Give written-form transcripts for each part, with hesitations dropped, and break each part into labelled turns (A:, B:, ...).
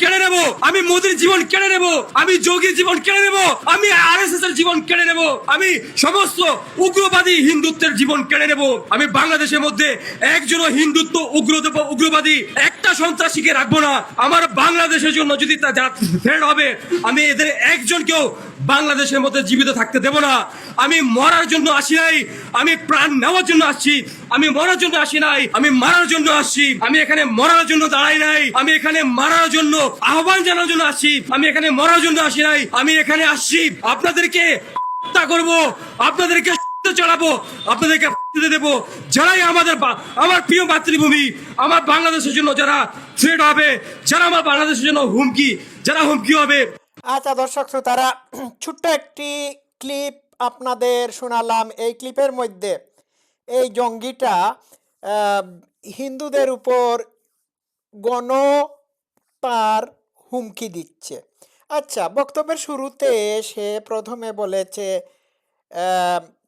A: কেড়ে নেব, আমি মোদির জীবন কেড়ে নেব, আমি যোগীর জীবন কেড়ে নেব, আমি আরএসএস এর জীবন কেড়ে নেব, আমি সমস্ত উগ্রবাদী হিন্দুত্বের জীবন কেড়ে নেব। আমি বাংলাদেশের মধ্যে একজনও হিন্দুত্ব উগ্রবাদী একটা সন্ত্রাসীকে রাখবো না। আমার বাংলাদেশের জন্য যদি যারা থ্রেট হবে, আমি এদের একজনকেও বাংলাদেশের মধ্যে জীবিত থাকতে দেব না। আমি মরার জন্য আসি নাই, আমি প্রাণ নেওয়ার জন্য আসছি। আমি মরার জন্য আসি নাই, আমি মারার জন্য আসছি। আমি এখানে মরার জন্য দাঁড়াই নাই, আমি এখানে মারার জন্য আহ্বান জানার জন্য আসছি। আমি এখানে মরার জন্য আসি নাই, আমি এখানে আসছি আপনাদেরকে হত্যা করব, আপনাদেরকে চালাবো, আপনাদেরকে দেবো। যারাই আমার প্রিয় মাতৃভূমি, আমার বাংলাদেশের জন্য যারা থ্রেট হবে, যারা আমার বাংলাদেশের জন্য যারা হুমকি হবে।
B: আচ্ছা দর্শক শ্রোতারা, ছোট্ট একটি ক্লিপ আপনাদের শোনালাম। এই ক্লিপের মধ্যে এই জঙ্গিটা হিন্দুদের উপর তার হুমকি দিচ্ছে। আচ্ছা, বক্তব্যের শুরুতে সে প্রথমে বলেছে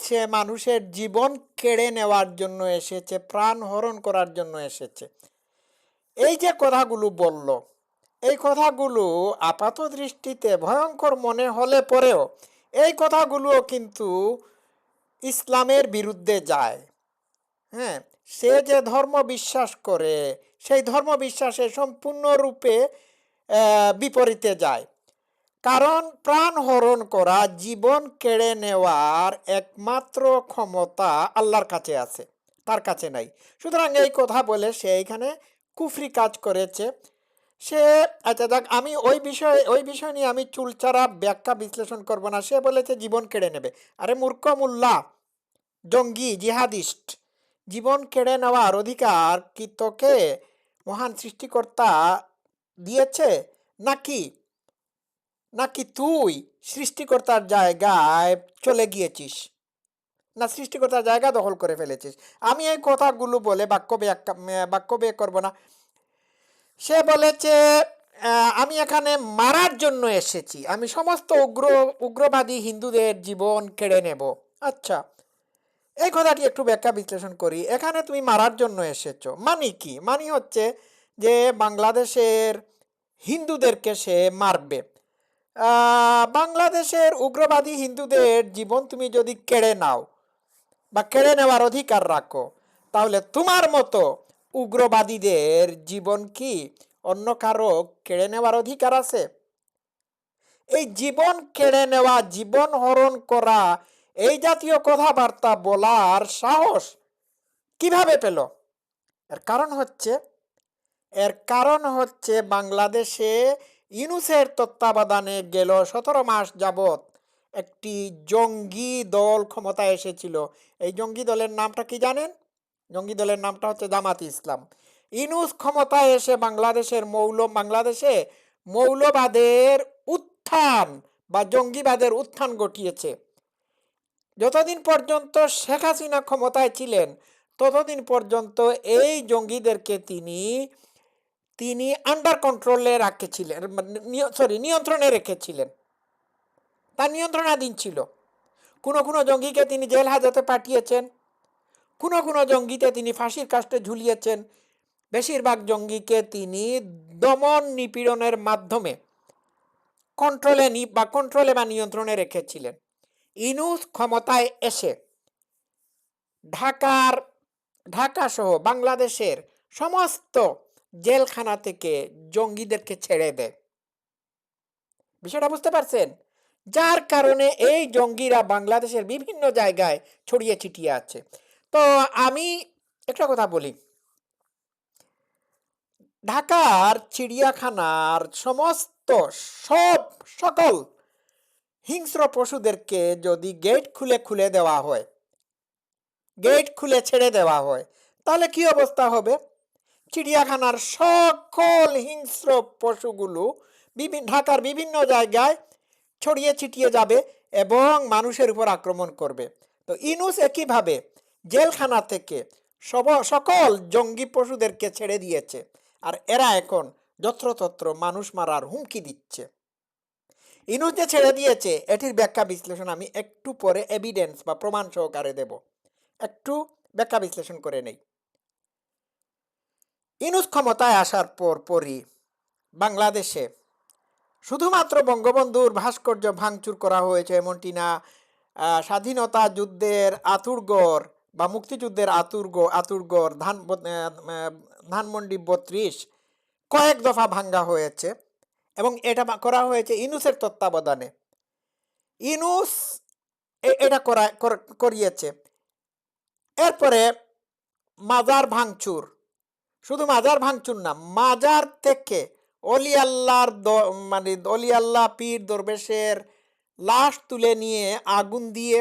B: সে মানুষের জীবন কেড়ে নেওয়ার জন্য এসেছে, প্রাণ হরণ করার জন্য এসেছে। এই যে কথাগুলো বলল, এই কথাগুলো আপাত দৃষ্টিতে ভয়ঙ্কর মনে হলে পরেও এই কথাগুলো কিন্তু ইসলামের বিরুদ্ধে যায়। হ্যাঁ, সে যে ধর্ম বিশ্বাস করে সেই ধর্ম বিশ্বাসে সম্পূর্ণরূপে বিপরীতে যায়। কারণ প্রাণ হরণ করা, জীবন কেড়ে নেওয়ার একমাত্র ক্ষমতা আল্লাহর কাছে আছে, তার কাছে নাই। সুতরাং এই কথা বলে সে এখানে কুফরি কাজ করেছে। সে আচ্ছা দেখ, আমি ওই বিষয় নিয়ে আমি চুলচারা ব্যাখ্যা বিশ্লেষণ করব না। সে বলেছে জীবন কেড়ে নেবে। আরে মূর্খ মোল্লা, জঙ্গি, জিহাদিস্ট, জীবন কেড়ে নেওয়ার অধিকার কি তোকে মহান সৃষ্টিকর্তা দিয়েছে নাকি নাকি তুই সৃষ্টিকর্তার জায়গায় চলে গিয়েছিস, না সৃষ্টিকর্তার জায়গা দখল করে ফেলেছিস? আমি এই কথাগুলো বলে বাক্য ব্যয় করব না। সে বলেছে আমি এখানে মারার জন্য এসেছি, আমি সমস্ত উগ্রবাদী হিন্দুদের জীবন কেড়ে নেব। আচ্ছা, এই কথাটি একটু ব্যাখ্যা বিশ্লেষণ করি। এখানে তুমি মারার জন্য এসেছো মানে কি? মানে হচ্ছে যে বাংলাদেশের হিন্দুদেরকে সে মারবে। বাংলাদেশের উগ্রবাদী হিন্দুদের জীবন তুমি যদি কেড়ে নাও বা কেড়ে নেওয়ার অধিকার রাখো, তাহলে তোমার মতো উগ্রবাদীদের জীবন কি অন্য কারো কেড়ে নেওয়ার অধিকার আছে? এই জীবন কেড়ে নেওয়া, জীবন হরণ করা, এই জাতীয় কথাবার্তা বলার সাহস কিভাবে পেল? এর কারণ হচ্ছে বাংলাদেশে ইউনূসের তত্ত্বাবধানে গেল 17 মাস যাবৎ একটি জঙ্গি দল ক্ষমতায় এসেছিল। এই জঙ্গি দলের নামটা কি জানেন? জঙ্গি দলের নামটা হচ্ছে জামাত ইসলাম। ইউনূস ক্ষমতায় এসে বাংলাদেশে মৌলবাদের উত্থান বা জঙ্গিবাদের উত্থান ঘটিয়েছে। যতদিন পর্যন্ত শেখ হাসিনা ক্ষমতায় ছিলেন ততদিন পর্যন্ত এই জঙ্গিদেরকে তিনি আন্ডার কন্ট্রোলে রাখেছিলেন, নিয়ন্ত্রণে রেখেছিলেন, তার নিয়ন্ত্রণাধীন ছিল। কোনো জঙ্গিকে তিনি জেল হাজতে পাঠিয়েছেন, কোনো জঙ্গিতে তিনি ফাঁসির কাস্টে ঝুলিয়েছেন। বেশিরভাগ জঙ্গিকে তিনি দমন নিপীড়নের মাধ্যমে কন্ট্রোলে বা নিয়ন্ত্রণে রেখেছিলেন। ইউনূস ক্ষমতায় এসে ঢাকা সহ বাংলাদেশের সমস্ত জেলখানা থেকে জঙ্গিদেরকে ছেড়ে দেয়। বিষয়টা বুঝতে পারছেন? যার কারণে এই জঙ্গিরা বাংলাদেশের বিভিন্ন জায়গায় ছড়িয়ে ছিটিয়ে আছে। তো আমি একটা কথা বলি, ঢাকার চিড়িয়াখানার সকল হিংস্র পশুদেরকে যদি গেট খুলে দেওয়া হয়, গেট খুলে ছেড়ে দেওয়া হয়, তাহলে কি অবস্থা হবে? চিড়িয়াখানার সকল হিংস্র পশুগুলো ঢাকার বিভিন্ন জায়গায় ছড়িয়ে ছিটিয়ে যাবে এবং মানুষের উপর আক্রমণ করবে। তো ইউনূস একইভাবে জেলখানা থেকে সকল জঙ্গি পশুদেরকে ছেড়ে দিয়েছে, আর এরা এখন যত্রতত্র মানুষ মারার হুমকি দিচ্ছে। ইউনূস যে ছেড়ে দিয়েছে এটির ব্যাখ্যা বিশ্লেষণ আমি একটু পরে এভিডেন্স বা প্রমাণ সহকারে দেব। একটু ব্যাখ্যা বিশ্লেষণ করে নেই। ইউনূস ক্ষমতায় আসার পরই বাংলাদেশে শুধুমাত্র বঙ্গবন্ধুর ভাস্কর্য ভাঙচুর করা হয়েছে এমনটি না, স্বাধীনতা যুদ্ধের আতুরঘর বা মুক্তিযুদ্ধের আতুরঘর ধানমন্ডি ৩২ কয়েক দফা ভাঙ্গা হয়েছে এবং এটা করা হয়েছে ইনুসের তত্ত্বাবধানে। ইনুস এটা করিয়েছে। এরপরে মাজার ভাঙচুর, শুধু মাজার ভাঙচুর না, মাজার থেকে অলি আল্লাহর মানে অলি আল্লাহ পীর দরবেশের লাশ তুলে নিয়ে আগুন দিয়ে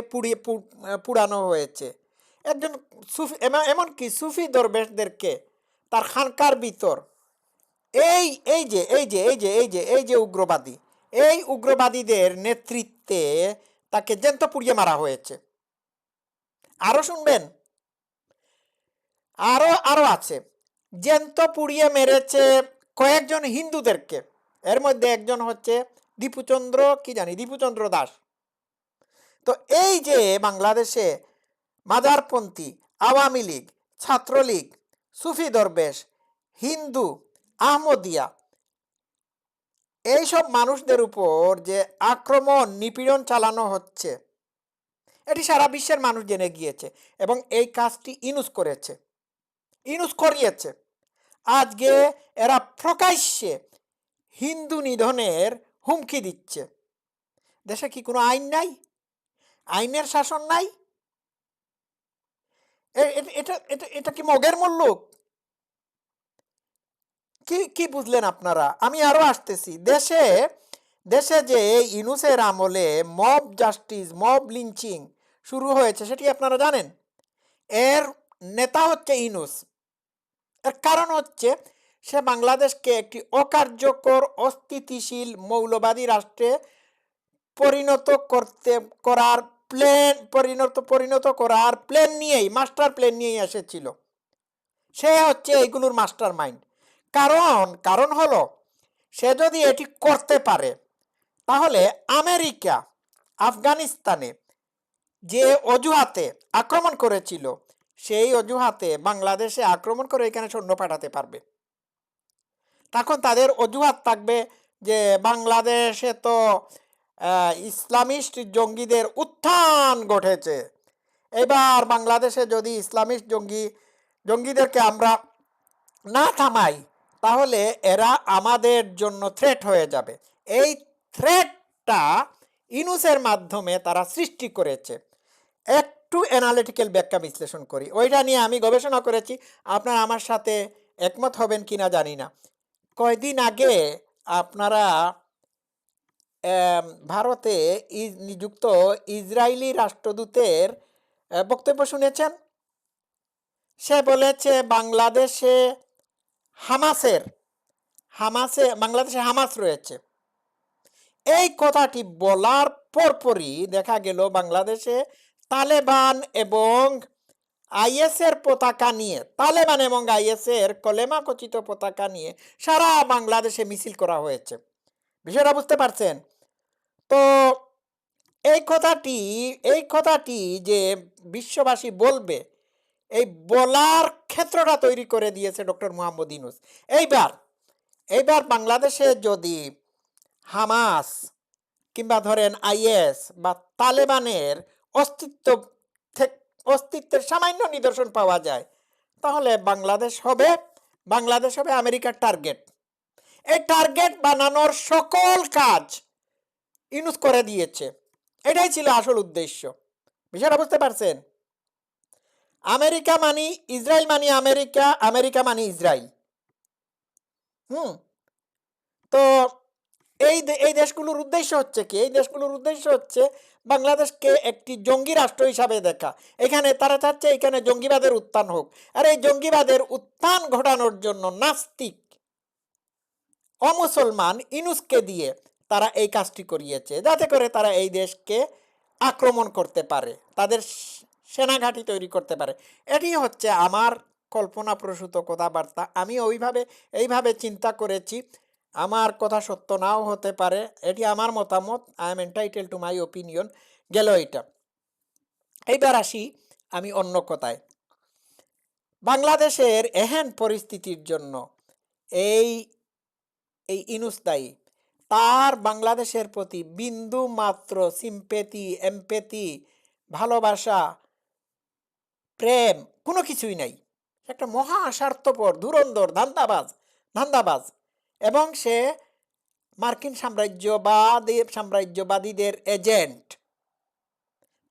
B: পুড়ানো হয়েছে। একজন সুফি, এমনকি সুফি দরবেশদেরকে তার খানকার ভিতর এই এই যে এই যে এই যে এই যে এই যে উগ্রবাদী, এই উগ্রবাদীদের নেতৃত্বে তাকে জ্যান্ত পুড়িয়ে মারা হয়েছে। আরো শুনবেন, আরো আরো আছে। জ্যান্ত পুড়িয়ে মেরেছে কয়েকজন হিন্দুদেরকে। এর মধ্যে একজন হচ্ছে দীপুচন্দ্র দাস। তো এই যে বাংলাদেশে মাজারপন্থী, আওয়ামী লীগ, ছাত্রলীগ, সুফি দরবেশ, হিন্দু, আহমদিয়া, এইসব মানুষদের উপর যে আক্রমণ নিপীড়ন চালানো হচ্ছে, এটি সারা বিশ্বের মানুষ জেনে গিয়েছে এবং এই কাজটি ইনুস করেছে, ইনুস করিয়েছে। আজকে এরা প্রকাশ্যে হিন্দু নিধনের হুমকি দিচ্ছে। দেশে কি কোনো আইন নাই? আইনের শাসন নাই? এটা এটা এটা কি মগের মুল্লুক? কি কি বুঝলেন আপনারা? আমি আরো আসতেছি। দেশে দেশে যে ইনুসের আমলে মব জাস্টিস, মব লিঞ্চিং শুরু হয়েছে, সেটি আপনারা জানেন। এর নেতা হচ্ছে ইনুস। এর কারণ হচ্ছে সে বাংলাদেশকে একটি অকার্যকর, অস্থিতিশীল মৌলবাদী রাষ্ট্রে পরিণত করার প্ল্যান নিয়েই, মাস্টার প্ল্যান নিয়েই এসেছিল। সে হচ্ছে এইগুলোর মাস্টার মাইন্ড। কারণ হলো, সে যদি এটি করতে পারে তাহলে আমেরিকা আফগানিস্তানে যে অজুহাতে আক্রমণ করেছিল, সেই অজুহাতে বাংলাদেশে আক্রমণ করে এখানে সৈন্য পাঠাতে পারবে। তখন তাদের অজুহাত থাকবে যে বাংলাদেশে তো ইসলামিস্ট জঙ্গিদের উত্থান ঘটেছে, এবার বাংলাদেশে যদি ইসলামিস্ট জঙ্গিদেরকে আমরা না থামাই তাহলে এরা আমাদের জন্য থ্রেট হয়ে যাবে। এই থ্রেটটা ইনুসের মাধ্যমে তারা সৃষ্টি করেছে। একটু অ্যানালিটিক্যাল ব্যাখ্যা বিশ্লেষণ করি, ওইটা নিয়ে আমি গবেষণা করেছি। আপনারা আমার সাথে একমত হবেন কিনা জানি না। কয়দিন আগে আপনারা ভারতে নিযুক্ত ইসরায়েলি রাষ্ট্রদূতের বক্তব্য শুনেছেন। সে বলেছে বাংলাদেশে বাংলাদেশে হামাস রয়েছে। এই কথাটি বলার পরপরই দেখা গেল বাংলাদেশে তালেবান এবং আইএসের পতাকা নিয়ে, তালেবান এবং আইএসের কলেমা খচিত পতাকা নিয়ে সারা বাংলাদেশে মিছিল করা হয়েছে। বিষয়টা বুঝতে পারছেন? তো এই কথাটি যে বিশ্ববাসী বলবে, এই বলার ক্ষেত্রটা তৈরি করে দিয়েছে ডক্টর মোহাম্মদ ইউনূস। এইবার বাংলাদেশে যদি হামাস কিংবা ধরেন আইএস বা তালেবানের অস্তিত্বের সামান্য নিদর্শন পাওয়া যায়, তাহলে বাংলাদেশ হবে আমেরিকার টার্গেট। এই টার্গেট বানানোর সকল কাজ ইউনূস করে দিয়েছে। এটাই ছিল আসল উদ্দেশ্য। বিষয়টা বুঝতে পারছেন? আমেরিকা মানি ইসরায়েল, মানি আমেরিকা, আমেরিকা মানি ইসরায়েল। তো এই দেশগুলোর উদ্দেশ্য হচ্ছে কি? এই দেশগুলোর উদ্দেশ্য হচ্ছে বাংলাদেশকে একটি জঙ্গি রাষ্ট্র হিসাবে দেখা। এখানে তারা চাচ্ছে এখানে জঙ্গিবাদের উত্থান হোক। আর এই জঙ্গিবাদের উত্থান ঘটানোর জন্য নাস্তিক, অমুসলমান ইউনূসকে দিয়ে তারা এই কাজটি করিয়েছে, যাতে করে তারা এই দেশকে আক্রমণ করতে পারে, তাদের সেনাঘাঁটি তৈরি করতে পারে। এটি হচ্ছে আমার কল্পনাপ্রসূত কথাবার্তা। আমি এইভাবে চিন্তা করেছি। আমার কথা সত্য নাও হতে পারে, এটি আমার মতামত। I am entitled to my opinion. গেল এটা। এইবার আসি আমি অন্য কথায়। বাংলাদেশের এহেন পরিস্থিতির জন্য এই এই ইনুস দায়ী। তার বাংলাদেশের প্রতি বিন্দু মাত্র সিম্পেথি, এমপ্যাথি, ভালোবাসা, প্রেম কোনো কিছুই নাই। সে একটা মহা স্বার্থপর, ধুরন্ধর, ধান্দাবাজ এবং সে মার্কিন সাম্রাজ্যবাদীদের এজেন্ট।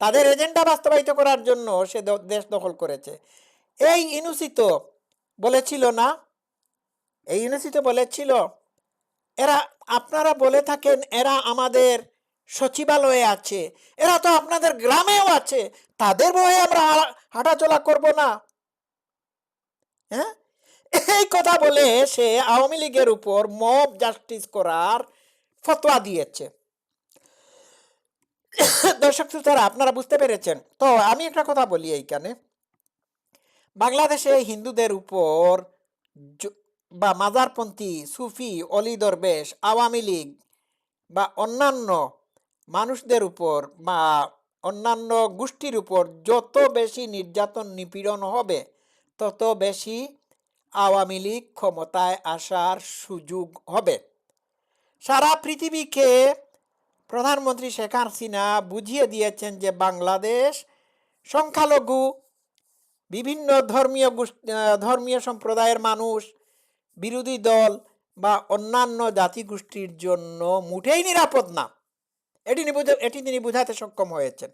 B: তাদের এজেন্ডা বাস্তবায়িত করার জন্য সে দেশ দখল করেছে। এই ইনুসই তো বলেছিল এরা, আপনারা বলে থাকেন এরা আমাদের সচিবালয়ে আছে, এরা তো আপনাদের গ্রামেও আছে, তাদের ভয়ে আমরা হাঁটাচলা করব না। হ্যাঁ, এই কথা বলে সে আওয়ামী লীগের উপর মব জাস্টিস করার ফতোয়া দিয়েছে। দর্শক শ্রোতারা, আপনারা বুঝতে পেরেছেন তো। আমি একটা কথা বলি এইখানে, বাংলাদেশে হিন্দুদের উপর বা মাজারপন্থী, সুফি, অলি দরবেশ, আওয়ামী লীগ বা অন্যান্য মানুষদের উপর বা অন্যান্য গোষ্ঠীর উপর যত বেশি নির্যাতন নিপীড়ন হবে, তত বেশি আওয়ামী লীগ ক্ষমতায় আসার সুযোগ হবে। সারা পৃথিবীকে প্রধানমন্ত্রী শেখ হাসিনা বুঝিয়ে দিয়েছেন যে বাংলাদেশ সংখ্যালঘু, বিভিন্ন ধর্মীয় সম্প্রদায়ের মানুষ, বিরোধী দল বা অন্যান্য জাতিগোষ্ঠীর জন্য মোটেই নিরাপদ না। এটি তিনি বুঝাতে সক্ষম হয়েছেন।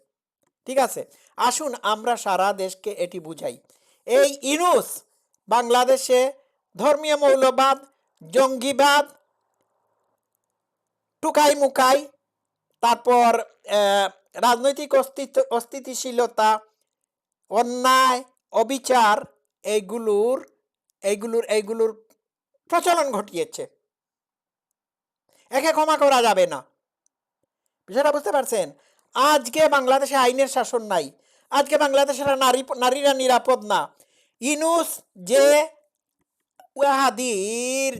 B: ঠিক আছে, আসুন আমরা সারা দেশকে এটি বুঝাই। এই ইনুস বাংলাদেশে ধর্মীয় মৌলবাদ, জঙ্গিবাদ, টুকাই মুকাই, তারপর রাজনৈতিক অস্থিতিশীলতা, অন্যায়, অবিচার, এইগুলোর প্রচলন ঘটিয়েছে। একে ক্ষমা করা যাবে না। বিষয়টা বুঝতে পারছেন? আজকে বাংলাদেশে আইনের শাসন নাই, আজকে বাংলাদেশের নারীরা নিরাপদ না। ইনুস যে ওয়াহাদির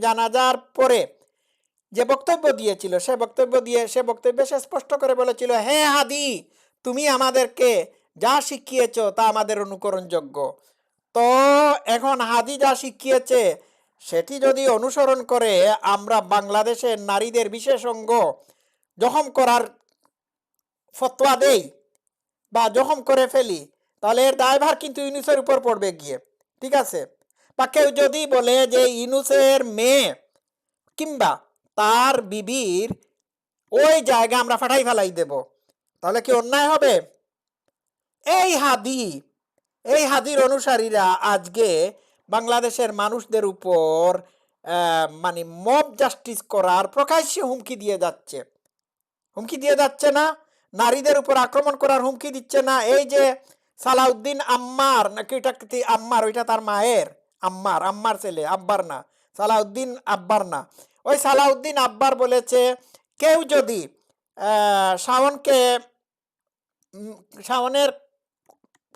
B: জানাজার পরে যে বক্তব্য দিয়েছিল, সে বক্তব্যে সে স্পষ্ট করে বলেছিল, হে হাদি, তুমি আমাদেরকে যা শিখিয়েছ তা আমাদের অনুকরণযোগ্য। তো এখন হাদি যা শিখিয়েছে সেটি যদি অনুসরণ করে আমরা বাংলাদেশের নারীদের বিশেষ অঙ্গ জখম করার ফতোয়া দেই বা জখম করে ফেলি, তাহলে এর দায়ভার কিন্তু ইউনুসের উপর পড়বে গিয়ে। ঠিক আছে, বা কেউ যদি বলে যে ইউনুসের মেয়ে কিংবা তার বিবির ওই জায়গা আমরা ফাটাই ফেলাই দেব, তাহলে কি অন্যায় হবে? এই হাদির অনুসারীরা আজকে বাংলাদেশের মানুষদের উপর মানে মব জাস্টিস করার প্রকাশ্যে হুমকি দিয়ে যাচ্ছে না? নারীদের উপর আক্রমণ করার হুমকি দিচ্ছে না? এই যে সালাউদ্দিন আম্মার, নাকি ওইটা তার মায়ের আম্মার ছেলে, আব্বার না, সালাউদ্দিন আব্বার না, ওই সালাউদ্দিন আব্বার বলেছে কেউ যদি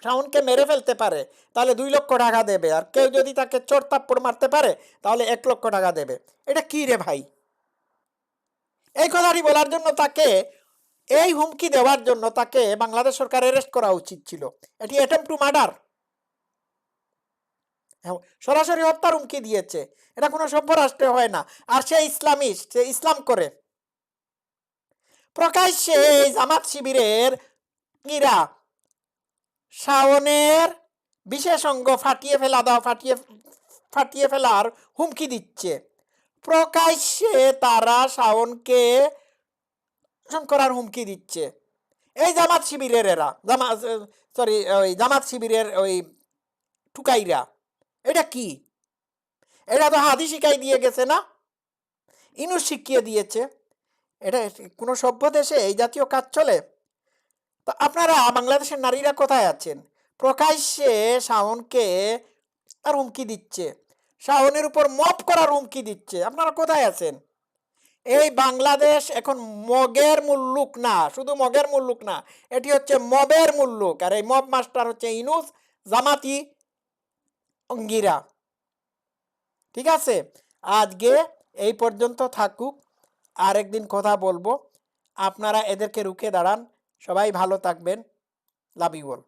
B: শাওনকে মেরে ফেলতে পারে তাহলে 2 লক্ষ টাকা দেবে, আর কেউ যদি তাকে চোর থাপ্পড় মারতে পারে তাহলে 1 লক্ষ টাকা দেবে। এটা কি রে ভাই? এই কথাটি বলার জন্য তাকে, এই হুমকি দেওয়ার জন্য তাকে বাংলাদেশ সরকার অ্যারেস্ট করা উচিত ছিল। এটি অ্যাটেম্পট টু মার্ডার, সরাসরি হত্যার হুমকি দিয়েছে। এটা কোনো সভ্য রাষ্ট্রে হয় না। আর সে ইসলামিস্ট, সে ইসলাম করে। প্রকাশ্যে এই জামাত শিবিরের ইরা শাওনের বিশেষ অঙ্গ ফাটিয়ে ফেলার হুমকি দিচ্ছে। প্রকাশ্যে তারা শাওনকে করার হুমকি দিচ্ছে। এই জামাত শিবিরের জামাত শিবিরের ওই টুকাইরা। এটা কি? এটা তো হাদি শিখাই দিয়ে গেছে না, ইনুস শিখিয়ে দিয়েছে। এটা কোনো সভ্য দেশে এই জাতীয় কাজ চলে? তো আপনারা বাংলাদেশের নারীরা কোথায় আছেন? প্রকাশ্যে শাওনকে আর হুমকি দিচ্ছে, শাওনের উপর মব করার হুমকি দিচ্ছে। আপনারা কোথায় আছেন? এই বাংলাদেশ এখন মগের মুল্লুক না, শুধু মগের মুল্লুক না, এটি হচ্ছে মবের মুল্লুক। আর এই মব মাস্টার হচ্ছে ইনুস, জামাতি অঙ্গিরা। ঠিক আছে, আজকে এই পর্যন্ত থাকুক, আরেকদিন কথা বলবো। আপনারা এদেরকে রুখে দাঁড়ান। সবাই ভালো থাকবেন। Love you all.